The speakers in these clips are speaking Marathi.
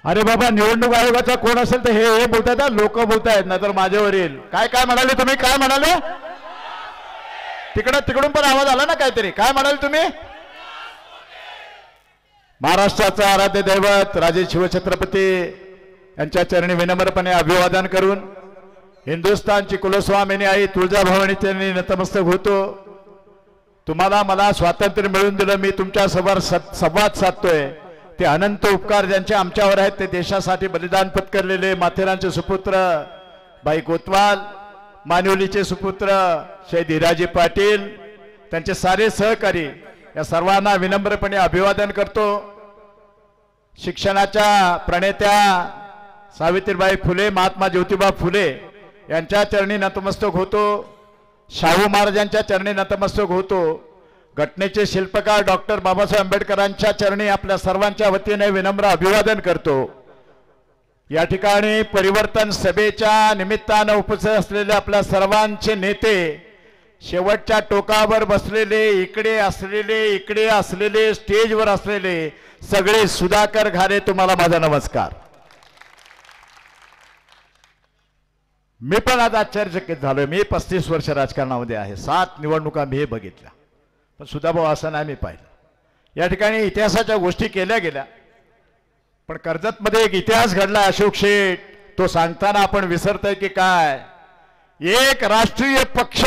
अरे बाबा, निवडणूक आयोगाचा कोण असेल तर हे बोलतायत, लोक बोलतायत, नाहीतर माझ्यावर येईल. काय काय म्हणाले तुम्ही? काय म्हणाले? तिकडून पण आवाज आला ना काहीतरी. काय म्हणाले तुम्ही? महाराष्ट्राचं आराध्य दैवत राजे शिवछत्रपती यांच्या चरणी विनम्रपणे अभिवादन करून हिंदुस्थानची कुलस्वामिनी आई तुळजाभवानी चरणी नतमस्तक होतो. तुम्हाला मला स्वातंत्र्य मिळवून दिलं, मी तुमच्या समोर संवाद साधतोय. ते अनंत उपकार ज्यांचे आमच्यावर आहेत, ते देशासाठी बलिदान पत्करलेले माथेरानचे सुपुत्र बाई कोतवाल, मानिवलीचे सुपुत्र शहीद हिराजी पाटील, त्यांचे सारे सहकारी, या सर्वांना विनम्रपणे अभिवादन करतो. शिक्षणाच्या प्रणेत्या सावित्रीबाई फुले, महात्मा ज्योतिबा फुले यांच्या चरणी नतमस्तक होतो. शाहू महाराजांच्या चरणी नतमस्तक होतो. घटनेचे शिल्पकार डॉक्टर बाबासाहेब आंबेडकरांच्या चरणी आपल्या सर्वांच्या वतीने विनम्र अभिवादन करतो. या ठिकाणी परिवर्तन सभेच्या निमित्तानं उपस्थित असलेले आपल्या सर्वांचे नेते, शेवटच्या टोकावर बसलेले, इकडे असलेले, स्टेजवर असलेले सगळे सुधाकर घारे, तुम्हाला माझा नमस्कार. मी पण आज आश्चर्यचकित झालोय. मी 35 वर्ष राजकारणामध्ये आहे, 7 निवडणुका मी बघितल्या, पण सुधाभाऊ असं नाही मी पाहिलं. या ठिकाणी इतिहासाच्या गोष्टी केल्या गेल्या, पण कर्जतमध्ये एक इतिहास घडला अशोक शेठ, तो सांगताना आपण विसरतोय की काय? एक राष्ट्रीय पक्ष,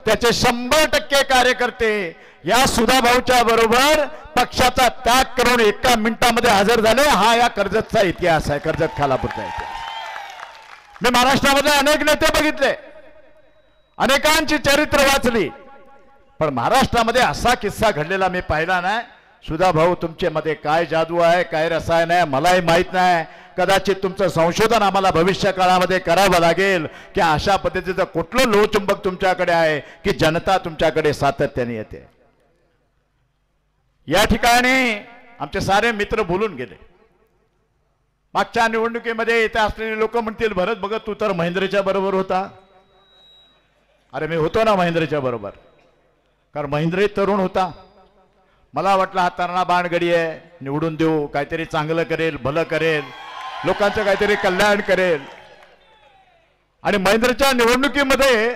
त्याचे 100% कार्यकर्ते या सुधाभाऊच्या बरोबर पक्षाचा त्याग करून 1 मिनिटामध्ये हजर झाले. हा या कर्जतचा इतिहास आहे, कर्जत खालापूरचा इतिहास. मी महाराष्ट्रामध्ये अनेक नेते बघितले, अनेकांची चरित्र वाचली, पण महाराष्ट्रामध्ये असा किस्सा घडलेला मी पाहिला नाही. सुधाभाऊ, तुमच्या मध्ये काय जादू आहे, काय रसायन आहे, मलाही माहित नाही. कदाचित तुमचं संशोधन आम्हाला भविष्य काळामध्ये करावं लागेल की अशा पद्धतीचं कुठलं लोहचुंबक तुमच्याकडे आहे की जनता तुमच्याकडे सातत्याने येते. या ठिकाणी आमचे सारे मित्र बोलून गेले. मागच्या निवडणुकीमध्ये इथे असलेले लोक म्हणतील, भरत बघत तू तर महेंद्रच्या बरोबर होता. अरे मी होतो ना महेंद्रच्या बरोबर, कारण महेंद्र तरुण होता. मला वाटलं हा तरणा बाणगडी आहे, निवडून देऊ, काहीतरी चांगलं करेल, भलं करेल, लोकांचं काहीतरी कल्याण करेल. आणि महेंद्रच्या निवडणुकीमध्ये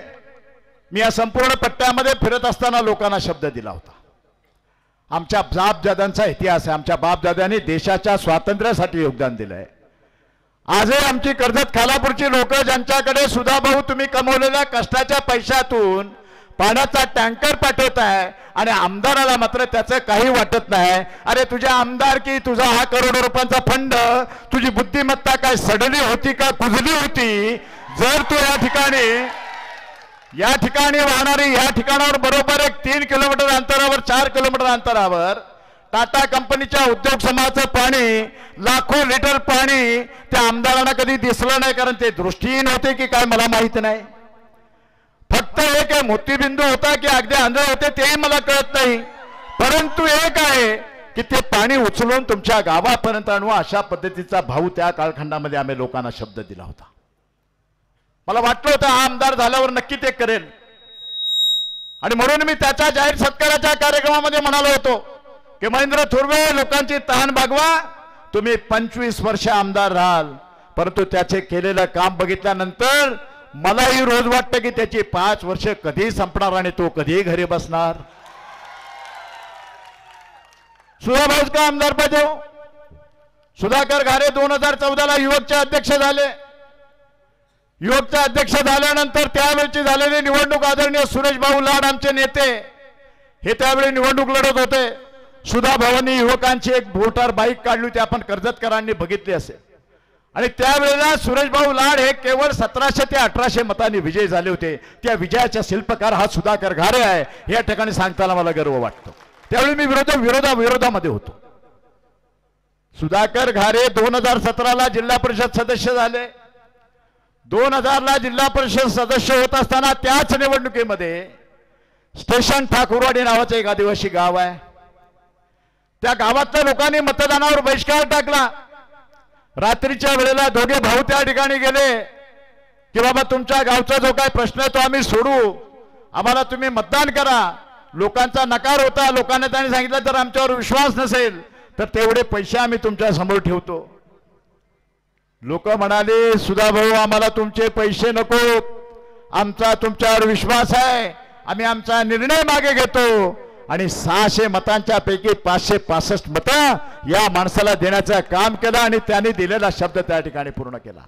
मी या संपूर्ण पट्ट्यामध्ये फिरत असताना लोकांना शब्द दिला होता. आमच्या बापदादांचा इतिहास आहे, आमच्या बापदादांनी देशाच्या स्वातंत्र्यासाठी योगदान दिलंय. आजही आमची कर्जत खालापूरची लोक, ज्यांच्याकडे सुधाभाऊ तुम्ही कमवलेल्या कष्टाच्या पैशातून पाण्याचा टँकर पाठवताय आणि आमदाराला मात्र त्याचं काही वाटत नाही. अरे तुझ्या आमदार की तुझा हा करोडो रुपयांचा फंड, तुझी बुद्धिमत्ता काय सडली होती का कुजली होती? जर तू या ठिकाणी वाहणारी, या ठिकाणावर बरोबर 3 किलोमीटर अंतरावर, 4 किलोमीटर अंतरावर टाटा कंपनीच्या उद्योग समूहाचं पाणी, लाखो लिटर पाणी त्या आमदारांना कधी दिसलं नाही, कारण ते दृष्टीहीन होते की काय मला माहित नाही. फक्त एक मोतीबिंदू होता की अगदी आंधळे होते, तेही मला कळत नाही. परंतु एक आहे की ते पाणी उचलून तुमच्या गावापर्यंत आणू, अशा पद्धतीचा भाऊ त्या कालखंडामध्ये आम्ही लोकांना शब्द दिला होता. मला वाटलं होतं हा आमदार झाल्यावर नक्की ते करेल, आणि म्हणून मी त्याच्या जाहीर सत्काराच्या कार्यक्रमामध्ये म्हणालो होतो की महेंद्र थोरवे, लोकांची तहान भागवा, तुम्ही 25 वर्ष आमदार राहाल. परंतु त्याचे केलेलं काम बघितल्यानंतर मलाही रोज वाटतं की त्याची 5 वर्ष कधी संपणार आणि तो कधी घरी बसणार. सुधाभाऊच का आमदार पाहिजे? सुधाकर घारे 2014ला युवकचे अध्यक्ष झाले. युवकचे अध्यक्ष झाल्यानंतर त्यावेळची झालेली निवडणूक आदरणीय सुरेश भाऊ लाड आमचे नेते हे त्यावेळी निवडणूक लढत होते. सुधाभाऊंनी युवकांची एक मोटार बाईक काढली होती, आपण कर्जतकरांनी बघितली असेल. आणि त्यावेळेला सुरेश भाऊ लाड हे केवळ 1700 ते 1800 मतांनी विजयी झाले होते. त्या विजयाचा शिल्पकार हा सुधाकर घारे आहे, या ठिकाणी सांगताना मला गर्व वाटतो. त्यावेळी मी विरोधामध्ये होतो. सुधाकर घारे 2017ला जिल्हा परिषद सदस्य झाले. 2000ला जिल्हा परिषद सदस्य होत असताना त्याच निवडणुकीमध्ये स्टेशन ठाकूरवाडी नावाचं एक आदिवासी गाव आहे, त्या गावातल्या लोकांनी मतदानावर बहिष्कार टाकला. रात्रीच्या वेळेला दोघे भाऊ त्या ठिकाणी गेले की बाबा तुमच्या गावचा जो काय प्रश्न आहे तो आम्ही सोडू, आम्हाला तुम्ही मतदान करा. लोकांचा नकार होता. लोकांना त्यांनी सांगितलं जर आमच्यावर विश्वास नसेल तर तेवढे पैसे आम्ही तुमच्या समोर ठेवतो. लोक म्हणाले सुधाभाऊ आम्हाला तुमचे पैसे नको, आमचा तुमच्यावर विश्वास आहे, आम्ही आमचा निर्णय मागे घेतो आणि 600 मतांच्या पैकी 565 मतं या माणसाला देण्याचं काम केलं आणि त्यांनी दिलेला शब्द त्या ठिकाणी पूर्ण केला.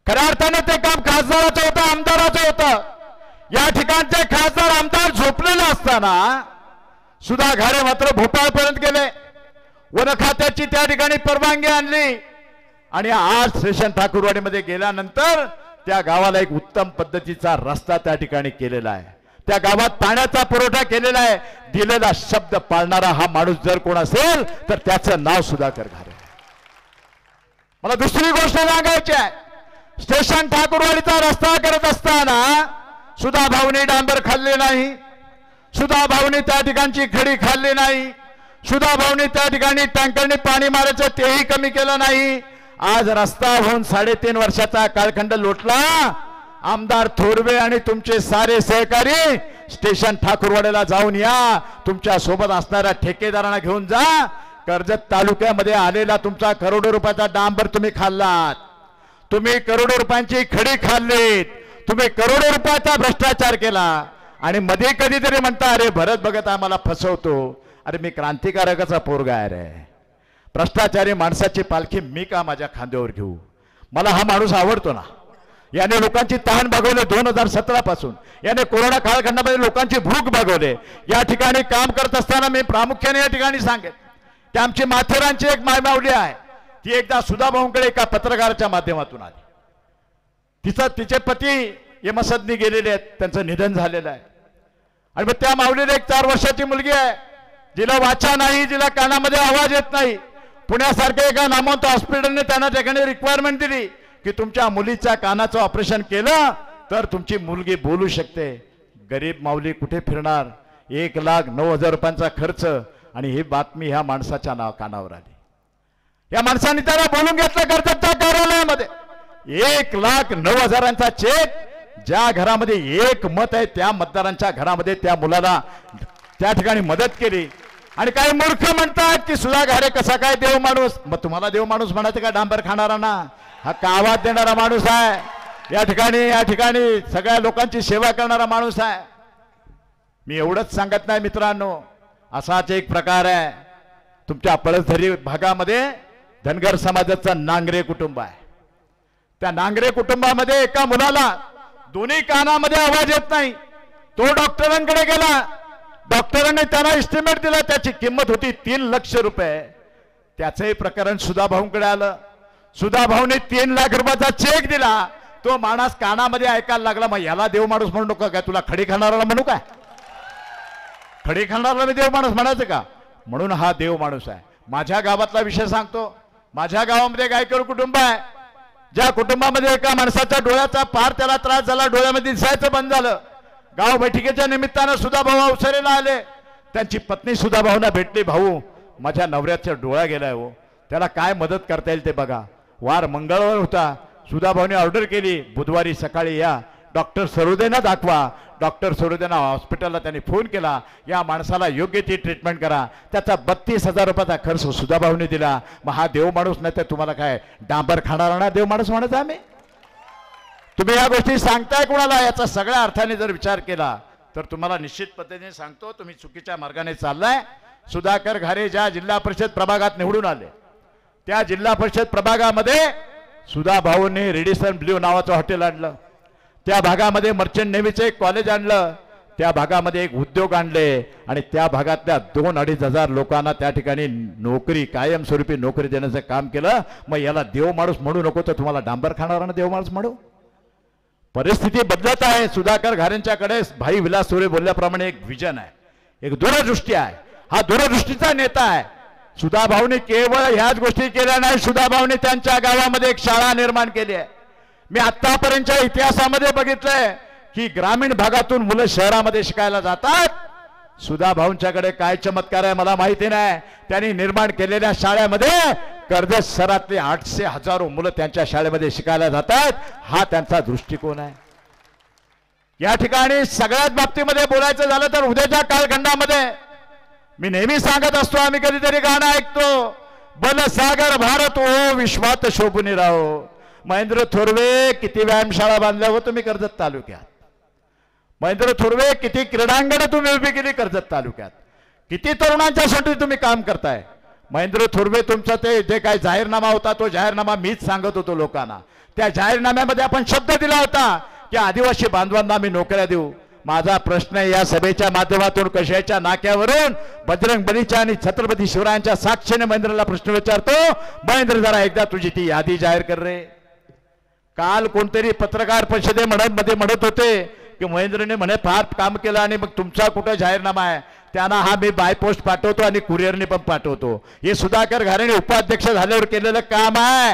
खऱ्या अर्थाने ते काम खासदाराचं होतं, आमदाराचं होतं. या ठिकाणचे खासदार आमदार झोपलेले असताना सुधा घारे मात्र भोपाळपर्यंत गेले, वन खात्याची त्या ठिकाणी परवानगी आणली आणि आज स्टेशन ठाकूरवाडीमध्ये गेल्यानंतर त्या गावाला एक उत्तम पद्धतीचा रस्ता त्या ठिकाणी केलेला आहे, त्या गावात पाण्याचा पुरवठा केलेला आहे. दिलेला शब्द पाळणारा हा माणूस जर कोण असेल तर त्याचं नाव सुधाकर घारे. मला दुसरी गोष्ट सांगायची आहे, स्टेशन ठाकूरवाडीचा रस्ता करत असताना सुधा भाऊनी डांबर खाल्ले नाही, सुधा भाऊनी त्या ठिकाणची खडी खाल्ली नाही, सुधा भाऊनी त्या ठिकाणी टँकरने पाणी मारायचं तेही कमी केलं नाही. आज रस्ता होऊन 3.5 वर्षाचा कालखंड लोटला. आमदार थोरवे आणि तुमचे सारे सहकारी स्टेशन ठाकूरवाडीला जाऊन या, तुमच्या सोबत असणाऱ्या ठेकेदारांना घेऊन जा. कर्जत तालुक्यामध्ये आलेला तुमचा करोडो रुपयाचा डांबर तुम्ही खाल्लात, तुम्ही करोडो रुपयांची खडी खाल्लीत, तुम्ही करोडो रुपयाचा भ्रष्टाचार केला आणि मध्ये कधीतरी म्हणता अरे भरत भगत आम्हाला फसवतो. अरे मी क्रांतिकारकाचा पोरगा आहे रे, भ्रष्टाचारी माणसाची पालखी मी का माझ्या खांद्यावर घेऊ. मला हा माणूस आवडतो ना, याने लोकांची तहान भागवली 2017 पासून, याने कोरोना कालखंडामध्ये लोकांची भूक भागवली. या ठिकाणी काम करत असताना मी प्रामुख्याने या ठिकाणी सांगेन की आमची माथेरानची एक मायमावली आहे, ती एकदा सुधा भाऊंकडे एका पत्रकाराच्या माध्यमातून आली. तिचे पती यमसदनी गेलेले आहेत, त्यांचं निधन झालेलं आहे आणि मग त्या माऊलीला एक 4 वर्षाची मुलगी आहे, जिला वाचा नाही, जिला कानामध्ये आवाज येत नाही. पुण्यासारख्या एका नामवंत हॉस्पिटलने त्यांना ठिकाणी रिक्वायरमेंट दिली की तुमच्या मुलीच्या कानाचं ऑपरेशन केलं तर तुमची मुलगी बोलू शकते. गरीब माऊली कुठे फिरणार, 1,09,000 रुपयांचा खर्च आणि ही बातमी ह्या माणसाच्या कानावर आली. या माणसाने त्याला बोलून घेतलं कर्जतच्या कार्यालयामध्ये. 1,09,000चा चेक, ज्या घरामध्ये एक मत आहे त्या मतदारांच्या घरामध्ये त्या मुलाला त्या ठिकाणी मदत केली. आणि काही मूर्ख म्हणतात की सुधा घारे कसा काय देव माणूस. मग तुम्हाला देव माणूस म्हणायचं का डांबर खाणारा? हा कावात देणारा माणूस आहे, या ठिकाणी सगळ्या लोकांची सेवा करणारा माणूस आहे. मी एवढंच सांगत नाही मित्रांनो, असाच एक प्रकार आहे तुमच्या पळसधरी भागामध्ये धनगर समाजाचं नांगरे कुटुंब आहे. त्या नांगरे कुटुंबामध्ये एका मुलाला दोन्ही कानामध्ये आवाज येत नाही, तो डॉक्टरांकडे गेला, डॉक्टरांनी त्याला एस्टिमेट दिला, त्याची किंमत होती 3 लाख रुपये. त्याचंही प्रकरण सुधा भाऊंकडे आलं. सुधा भाऊने 3 लाख रुपयाचा चेक दिला, तो माणूस कानामध्ये ऐकायला लागला. मग याला देव माणूस म्हणू नका काय, तुला खडी खाणाराला म्हणू काय? खडी खाणाराला मी देव माणूस म्हणायचं का? म्हणून हा देव माणूस आहे. माझ्या गावातला विषय सांगतो. माझ्या गावामध्ये गायकवाड कुटुंब आहे, ज्या कुटुंबामध्ये एका माणसाच्या डोळ्याचा फार त्याला त्रास झाला, डोळ्यामध्ये दिसायचं बंद झालं. गाव बैठकीच्या निमित्तानं सुधा भाऊ अवसरेला आले. त्यांची पत्नी सुधा भाऊंना भेटली, भाऊ माझ्या नवऱ्याचा डोळा गेलाय हो, त्याला काय मदत करता येईल ते बघा. वार मंगळवार होता. सुधा भाऊने ऑर्डर केली, बुधवारी सकाळी या, डॉक्टर सरोदेना दाखवा. डॉक्टर सरोदेना हॉस्पिटलला त्यांनी फोन केला, या माणसाला योग्य ती ट्रीटमेंट करा. त्याचा 32,000 रुपयाचा खर्च सुधा भाऊने दिला. मग हा देव माणूस नाही तर तुम्हाला काय डांबर खाणारा ना देव माणूस म्हणत आम्ही? तुम्ही या गोष्टी सांगताय कोणाला? याचा सगळ्या अर्थाने जर विचार केला तर तुम्हाला निश्चित पद्धतीने सांगतो तुम्ही चुकीच्या मार्गाने चाललाय. सुधाकर घारे ज्या जिल्हा परिषद प्रभागात निवडून आले, त्या जिल्हा परिषद प्रभागामध्ये सुधा भाऊंनी रेडिसन ब्ल्यू नावाचं हॉटेल आणलं, त्या भागामध्ये मर्चंट नेव्हीचं एक कॉलेज आणलं, त्या भागामध्ये एक उद्योग आणले आणि त्या भागातल्या 2-2.5 हजार लोकांना त्या ठिकाणी नोकरी, कायमस्वरूपी नोकरी देण्याचं काम केलं. मग याला देव माणूस म्हणू नको तर तुम्हाला डांबर खाणारा देव माणूस म्हणू? परिस्थिती बदलत आहे. सुधाकर घारेंच्याकडे भाई विलास सोरे बोलल्याप्रमाणे एक विजन आहे, एक दूरदृष्टी आहे. हा दूरदृष्टीचा नेता आहे. सुधा भाऊने केवळ ह्याच गोष्टी केल्या नाही, सुधा भाऊने त्यांच्या गावामध्ये एक शाळा निर्माण केली आहे. मी आतापर्यंतच्या इतिहासामध्ये बघितलंय की ग्रामीण भागातून मुलं शहरामध्ये शिकायला जातात. सुधा भाऊंच्याकडे काय चमत्कार आहे मला माहिती नाही. त्यांनी निर्माण केलेल्या शाळेमध्ये कर्जत शहरातले 800 मुलं त्यांच्या शाळेमध्ये शिकायला जातात. हा त्यांचा दृष्टिकोन आहे. या ठिकाणी सगळ्याच बाबतीमध्ये बोलायचं झालं तर उद्याच्या कालखंडामध्ये मी नेहमी सांगत असतो, आम्ही कधीतरी गाणं ऐकतो, बनसागर भारत हो विश्वात शोभून राहो. महेंद्र थोरवे किती व्यायामशाळा बांधल्या हो तुम्ही कर्जत तालुक्यात. महेंद्र थोरवे किती क्रीडांगण तुम्ही उभी केली कर्जत तालुक्यात. किती तरुणांच्यासाठी तुम्ही काम करताय. महेंद्र थोरवे तुमचा ते जे काय जाहीरनामा होता तो जाहीरनामा मीच सांगत होतो लोकांना. त्या जाहीरनाम्यामध्ये आपण शब्द दिला होता की आदिवासी बांधवांना आम्ही नोकऱ्या देऊ. माझा प्रश्न या सभेच्या माध्यमातून कशाच्या नाक्यावरून बजरंग बलीच्या आणि छत्रपती शिवरायांच्या साक्षीने महेंद्रला प्रश्न विचारतो. महेंद्र जरा एकदा तुझी ती यादी जाहीर कर रे. काल कोणतरी पत्रकार परिषदेमध्ये म्हणत होते की महेंद्रने म्हणे फार काम केलं आणि मग तुमचा कुठं जाहीरनामा आहे. त्यांना हा मी बाय पोस्ट पाठवतो आणि कुरिअरने पण पाठवतो. हे सुधाकर घारेने उपाध्यक्ष झाल्यावर केलेलं काम आहे.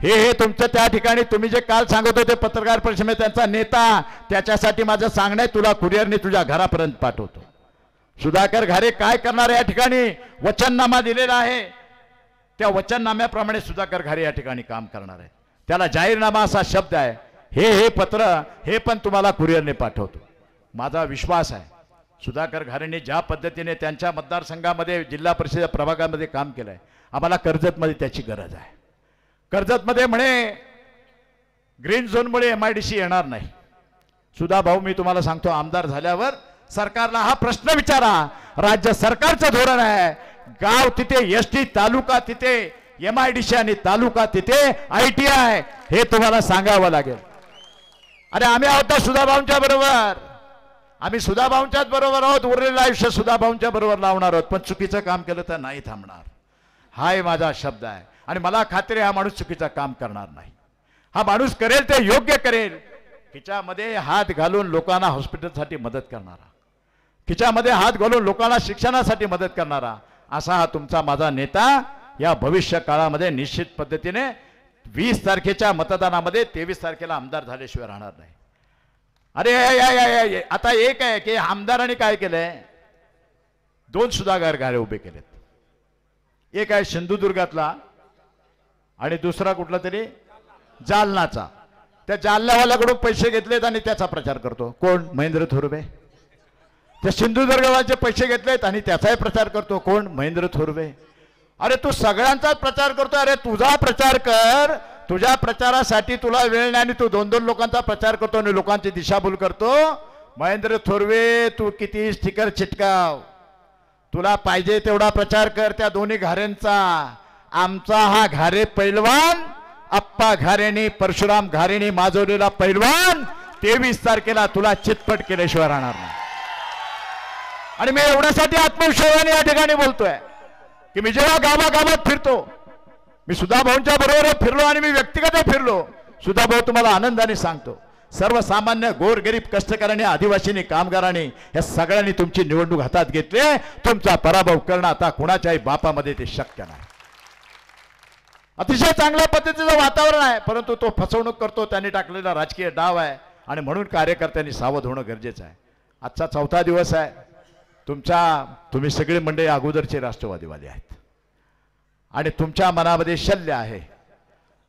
हे तुमचं त्या ठिकाणी तुम्ही जे काल सांगत होते पत्रकार परिषदेत त्यांचा नेता, त्याच्यासाठी माझं सांगणं आहे तुला कुरिअरने तुझ्या घरापर्यंत पाठवतो. सुधाकर घारे काय करणार या ठिकाणी वचननामा दिलेला आहे. त्या वचननाम्याप्रमाणे सुधाकर घारे या ठिकाणी काम करणार आहे. त्याला जाहीरनामा असा शब्द आहे. हे पत्र हे पण तुम्हाला कुरिअरने पाठवतो. माझा विश्वास आहे सुधाकर घारेंनी ज्या पद्धतीने त्यांच्या मतदारसंघामध्ये जिल्हा परिषद प्रभागामध्ये काम केलं आहे, आम्हाला कर्जतमध्ये त्याची गरज आहे. कर्जतमध्ये म्हणे ग्रीन झोनमुळे MIDC येणार नाही. सुधा भाऊ मी तुम्हाला सांगतो आमदार झाल्यावर सरकारला हा प्रश्न विचारा. राज्य सरकारचं धोरण आहे गाव तिथे ST, तालुका तिथे MIDC आणि तालुका तिथे ITI. हे तुम्हाला सांगावं लागेल. अरे आम्ही आहोत सुधा भाऊंच्या बरोबर. आम्ही सुधा भाऊंच्याच बरोबर आहोत. उरलेलं आयुष्य सुधा भाऊंच्या बरोबर लावणार आहोत. पण चुकीचं काम केलं तर नाही थांबणार. हाय माझा शब्द आहे. आणि मला खात्री हा माणूस चुकीचं काम करणार नाही. हा माणूस करेल ते योग्य करेल. खिच्यामध्ये हात घालून लोकांना हॉस्पिटलसाठी मदत करणारा, खिच्यामध्ये हात घालून लोकांना शिक्षणासाठी मदत करणारा असा हा तुमचा माझा नेता या भविष्य काळामध्ये निश्चित पद्धतीने 20 तारखेच्या मतदानामध्ये 23 तारखेला आमदार झाल्याशिवाय राहणार नाही. अरे आता एक आहे की आमदारांनी काय केलंय, 2 सुधाकर घारे उभे केलेत. एक आहे सिंधुदुर्गातला आणि दुसरा कुठला तरी जालनाचा. त्या जालनावाल्याकडून पैसे घेतलेत आणि त्याचा प्रचार करतो कोण, महेंद्र थोरवे. त्या सिंधुदुर्गवाचे पैसे घेतलेत आणि त्याचाही प्रचार करतो कोण, महेंद्र थोरवे. अरे तू सगळ्यांचाच प्रचार करतो. अरे तुझा प्रचार कर. तुझ्या प्रचारासाठी तुला वेळ नाही आणि तू 2-2 लोकांचा प्रचार करतो आणि लोकांची दिशाभूल करतो. महेंद्र थोरवे तू किती स्टिकर चिटकाव, तुला पाहिजे तेवढा प्रचार कर त्या दोन्ही घारेंचा. आमचा हा घारे पैलवान अप्पा घारेनी परशुराम घारेनी माजवलेला पैलवान 23 तारखेला तुला चितपट केल्याशिवाय राहणार नाही. आणि मी एवढ्यासाठी आत्मविश्वासाने या ठिकाणी बोलतोय की मी जेव्हा गावागावात फिरतो, मी सुधा भाऊंच्या बरोबर फिरलो आणि मी व्यक्तिगत फिरलो. सुधा भाऊ तुम्हाला आनंदाने सांगतो सर्वसामान्य गोरगरीब कष्टकऱ्यांनी आदिवासींनी कामगारांनी या सगळ्यांनी तुमची निवडणूक हातात घेतली. तुमचा पराभव करणं आता कुणाच्याही बापामध्ये ते शक्य नाही. अतिशय चांगल्या पद्धतीचं वातावरण आहे, परंतु तो फसवणूक करतो. त्यांनी टाकलेला राजकीय डाव आहे आणि म्हणून कार्यकर्त्यांनी सावध होणं गरजेचं आहे. आजचा 4था दिवस आहे. तुम्ही सगळे मंडळी अगोदरचे राष्ट्रवादीवादी आहेत आणि तुमच्या मनामध्ये शल्य आहे.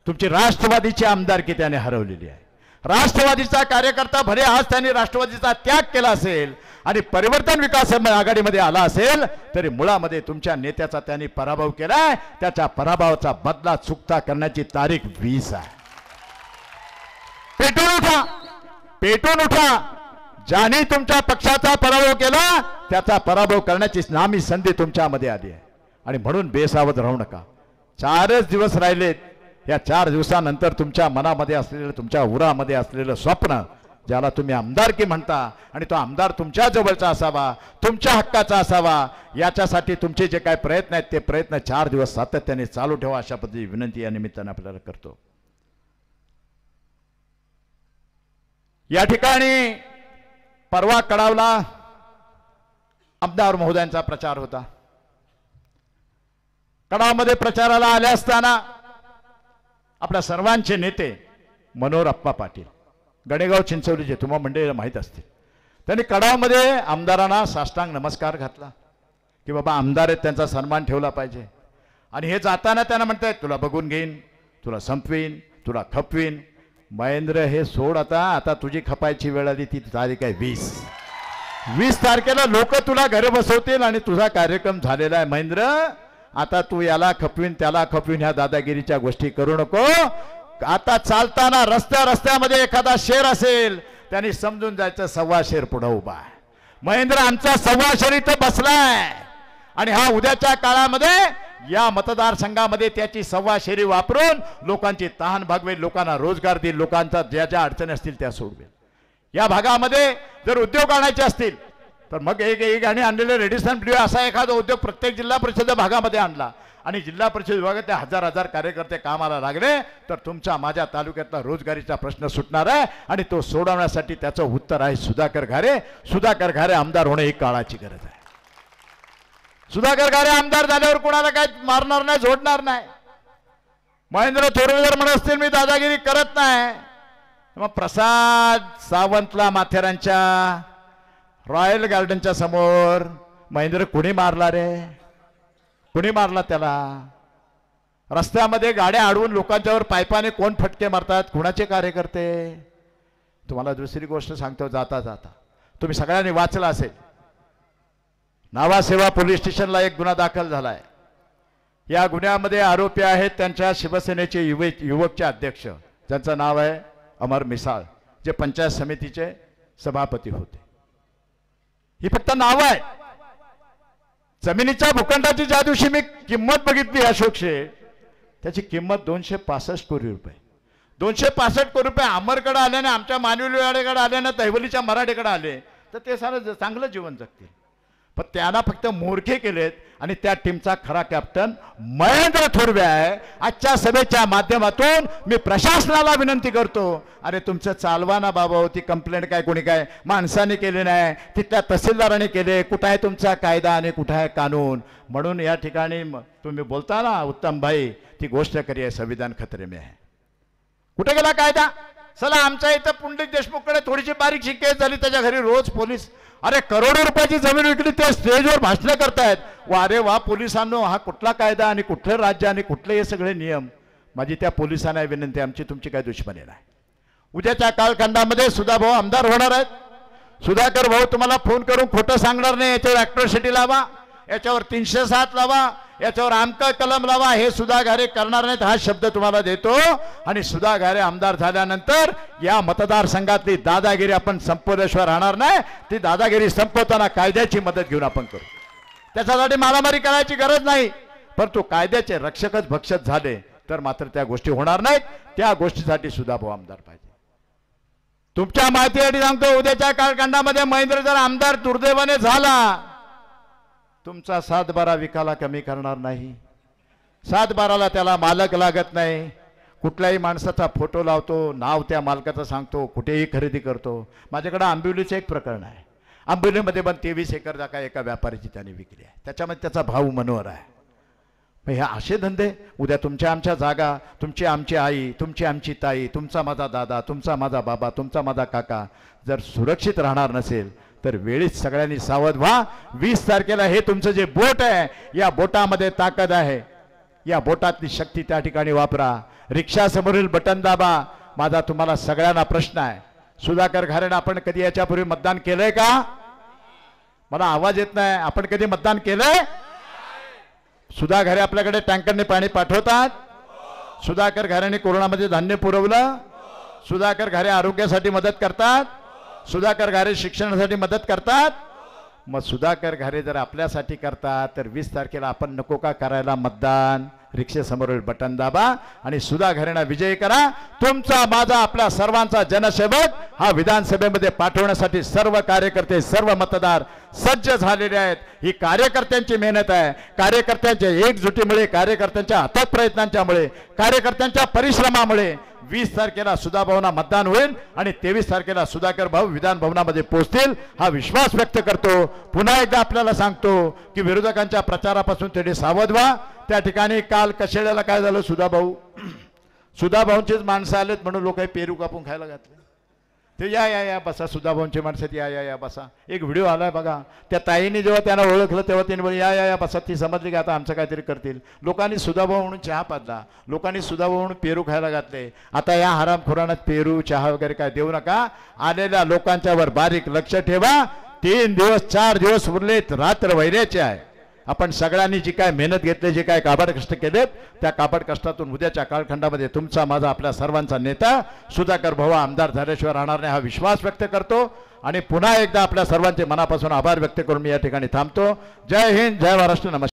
तुमची राष्ट्रवादीची आमदारकी त्याने हरवलेली आहे. राष्ट्रवादीचा कार्यकर्ता भले आज त्यांनी राष्ट्रवादीचा त्याग केला असेल आणि परिवर्तन विकास आघाडीमध्ये आला असेल तरी मुळामध्ये तुमच्या नेत्याचा त्यांनी पराभव केलाय. त्याच्या पराभवाचा बदला चुकता करण्याची तारीख 20 आहे. पेटून उठा, पेटून उठा. ज्याने तुमच्या पक्षाचा पराभव केला त्याचा पराभव करण्याची नामी संधी तुमच्यामध्ये आली आहे आणि म्हणून बेसावध राहू नका. 4च दिवस राहिलेत. या 4 दिवसानंतर तुमच्या मनामध्ये असलेलं, तुमच्या उरामध्ये असलेलं स्वप्न ज्याला तुम्ही आमदारकी म्हणता आणि तो आमदार तुमच्या जवळचा असावा, तुमच्या हक्काचा असावा, याच्यासाठी तुमचे जे काही प्रयत्न आहेत ते प्रयत्न 4 दिवस सातत्याने चालू ठेवा अशा पद्धतीची विनंती या निमित्ताने आपल्याला करतो. या ठिकाणी परवा कडावला आमदार महोदयांचा प्रचार होता. कडावमध्ये प्रचाराला आले असताना आपल्या सर्वांचे नेते मनोहर अप्पा पाटील, गणेगाव चिंचवलीचे, तुम्हा मंडळीला माहीत असतील, त्यांनी कडावमध्ये आमदारांना साष्टांग नमस्कार घातला की बाबा आमदार आहेत त्यांचा सन्मान ठेवला पाहिजे. आणि हे जाताना त्यांना म्हणतायत तुला बघून घेईन, तुला संपवीन, तुला खपवीन. महेंद्र हे सोड आता तुझी खपायची वेळ आली. ती तारीख आहे 20 तारखेला लोक तुला घरे बसवतील आणि तुझा कार्यक्रम झालेला आहे. महेंद्र आता तू याला खपवीन त्याला खपवीन ह्या दादागिरीच्या गोष्टी करू नको. आता चालताना रस्त्यामध्ये एखादा शेर असेल त्यांनी समजून जायचं सव्वा शेर पुढे उभा आहे. महेंद्र आमचा सव्वा शेर इथं बसलाय आणि हा उद्याच्या काळामध्ये या मतदारसंघामध्ये त्याची सव्वा शेरी वापरून लोकांची तहान भागवेल, लोकांना रोजगार देईल, लोकांचा ज्या ज्या अडचणी असतील त्या सोडवेल. या भागामध्ये जर उद्योग आणायचे असतील तर मग एक आणि आणलेले रेडिसन ब्ल्यू असा एखादा उद्योग प्रत्येक जिल्हा परिषद भागामध्ये आणला आणि जिल्हा परिषद विभागातले हजार हजार कार्यकर्ते कामाला लागले तर तुमच्या माझ्या तालुक्यातला रोजगारीचा प्रश्न सुटणार आहे आणि तो सोडवण्यासाठी त्याचं उत्तर आहे सुधाकर घारे. सुधाकर घारे आमदार होणे ही काळाची गरज आहे. सुधाकर घारे आमदार झाल्यावर कोणाला काय मारणार नाही, झोडणार नाही. महेंद्र थोरवे जर म्हणत असतील मी दादागिरी करत नाही, मग प्रसाद सावंतला माथेरानच्या रॉयल गार्डनच्या समोर महेंद्र कुणी मारला रे? कुणी मारला त्याला? रस्त्यामध्ये गाड्या अडवून लोकांच्यावर पायपाने कोण फटके मारतात? कुणाचे कार्यकर्ते? तुम्हाला दुसरी गोष्ट सांगतो जाता जाता, तुम्ही सगळ्यांनी वाचलं असेल, नावासेवा पोलीस स्टेशनला एक गुन्हा दाखल झालाय. या गुन्ह्यामध्ये आरोपी आहेत त्यांच्या शिवसेनेचे युवकचे अध्यक्ष, ज्यांचं नाव आहे अमर मिसाळ, जे पंचायत समितीचे सभापती होते. ही फक्त नाव आहे. जमिनीच्या भूखंडाची ज्या दिवशी मी किंमत बघितली अशोक शेठ, त्याची किंमत 265 कोटी रुपये. 265 कोटी रुपये अमरकडे आल्याने, आमच्या मानवीवाडेकडे आल्याने, दहिवलीच्या मराठीकडे आले तर ते सारं चांगलं जीवन जगतील. पण त्यांना फक्त मोरखे केलेत आणि त्या टीमचा खरा कॅप्टन महेंद्र थोरवे आहे. आजच्या सभेच्या माध्यमातून मी प्रशासनाला विनंती करतो, अरे तुमचं चालवा ना बाबा. होती कंप्लेंट काय कोणी काय माणसाने केली नाही, तिथल्या तहसीलदारांनी केले. कुठं आहे तुमचा कायदा आणि कुठं आहे कानून? म्हणून या ठिकाणी तुम्ही बोलता ना उत्तम भाई, ती गोष्ट करिए संविधान खतरे में है. कुठे गेला कायदा? चला आमच्या इथं पुंडलिक देशमुखकडे थोडीशी बारीक शिकेत झाली, त्याच्या घरी रोज पोलीस, अरे करोडो रुपयाची जमीन विकली, ते स्टेजवर भाषणं करतायत. वा रे वा पोलिसांनो, हा कुठला कायदा आणि कुठलं राज्य आणि कुठले हे सगळे नियम? माझी त्या पोलिसांना विनंती, आमची तुमची काय दुश्मनी नाही. उद्याच्या कालखंडामध्ये सुधाभाऊ आमदार होणार आहेत. सुधाकर भाऊ तुम्हाला फोन करून खोटं सांगणार नाही. याच्यावर ॲट्रॉसिटी लावा, याच्यावर 307 लावा, याच्यावर आमका कलम लावा, हे सुधा घारे करणार नाहीत हा शब्द तुम्हाला देतो. आणि सुधा घारे आमदार झाल्यानंतर या मतदारसंघातली दादागिरी आपण संपवल्याशिवाय राहणार नाही. ती दादागिरी संपवताना कायद्याची मदत घेऊन आपण करू. त्याच्यासाठी मारामारी करायची गरज नाही, परंतु कायद्याचे रक्षकच भक्षक झाले तर मात्र त्या गोष्टी होणार नाहीत. त्या गोष्टीसाठी सुधाभाऊ आमदार पाहिजे. तुमच्या माहितीसाठी सांगतो, उद्याच्या कालखंडामध्ये महेंद्र जर आमदार दुर्दैवाने झाला, तुमचा 7-12 विकाला कमी करणार नाही. 7-12ला त्याला मालक लागत नाही. कुठल्याही माणसाचा फोटो लावतो, नाव त्या मालकाचं सांगतो, कुठेही खरेदी करतो. माझ्याकडे आंबिवलीचं एक प्रकरण आहे. आंबिवलीमध्ये पण 23 एकर जागा एका व्यापाऱ्याची त्याने विकली आहे. त्याच्यामध्ये त्याचा भाऊ मनोहर आहे. हे असे धंदे, उद्या तुमच्या आमच्या जागा, तुमची आमची आई, तुमची आमची ताई, तुमचा माझा दादा, तुमचा माझा बाबा, तुमचा माझा काका जर सुरक्षित राहणार नसेल तर वेळीच सगळ्यांनी सावध व्हा. 20 तारखेला हे तुमचं जे बोट आहे, या बोटामध्ये ताकद आहे. या बोटातली शक्ती त्या ठिकाणी वापरा. रिक्षा समोरील बटन दाबा. माझा तुम्हाला सगळ्यांना प्रश्न आहे, सुधाकर घारेंना आपण कधी याच्यापूर्वी मतदान केलंय का? मला आवाज येत नाही. आपण कधी मतदान केलंय? सुधा घारे आपल्याकडे टँकरने पाणी पाठवतात. सुधाकर घारेंनी कोरोनामध्ये धान्य पुरवलं. सुधाकर घारे आरोग्यासाठी मदत करतात. सुधाकर घारे शिक्षणासाठी मदत करतात. मग सुधाकर घारे जर आपल्यासाठी करतात तर 20 तारखेला आपण नको का करायला मतदान? रिक्षेसमोरील बटन दाबा आणि सुधा घारेंना विजयी करा. तुमचा माझा आपल्या सर्वांचा जनसेवक हा विधानसभेमध्ये पाठवण्यासाठी सर्व कार्यकर्ते, सर्व मतदार सज्ज झालेले आहेत. ही कार्यकर्त्यांची मेहनत आहे. कार्यकर्त्यांच्या एकजुटीमुळे, कार्यकर्त्यांच्या अथक प्रयत्नांच्यामुळे, कार्यकर्त्यांच्या परिश्रमामुळे 20 तारखेला सुधाभाऊंना मतदान होईल आणि 23 तारखेला सुधाकर भाऊ विधान भवनामध्ये पोहोचतील हा विश्वास व्यक्त करतो. पुन्हा एकदा आपल्याला सांगतो की विरोधकांच्या प्रचारापासून थोडे सावध व्हा. त्या ठिकाणी काल कशेळ्याला काय झालं, सुधाभाऊंचीच माणसं आलेत म्हणून लोक पेरू कापून खायला घातले. ते या बसा, सुधाभाऊंची माणसं या बसा. एक व्हिडिओ आलाय बघा. त्या ताईने जेव्हा त्यांना ओळखलं तेव्हा त्यांनी बोलली या बसा. ती समजली की आता आमचं काहीतरी करतील. लोकांनी सुधाभाऊ म्हणून चहा पाजला, लोकांनी सुधाभाऊ म्हणून पेरू खायला घातले. आता या हरामखोरांना पेरू चहा वगैरे काय देऊ नका. आलेल्या लोकांच्यावर बारीक लक्ष ठेवा. 3 दिवस 4 दिवस उरलेत, रात्र वैऱ्याचे आहे. आपण सगळ्यांनी जी काय मेहनत घेतली, जे काय काबाड कष्ट केलेत, त्या काबाड कष्टातून उद्याच्या कालखंडामध्ये तुमचा माझा आपल्या सर्वांचा नेता सुधाकर भाऊ आमदार झाल्याशिवाय राहणार नाही हा विश्वास व्यक्त करतो आणि पुन्हा एकदा आपल्या सर्वांचे मनापासून आभार व्यक्त करून मी या ठिकाणी थांबतो. जय हिंद, जय महाराष्ट्र, नमस्कार.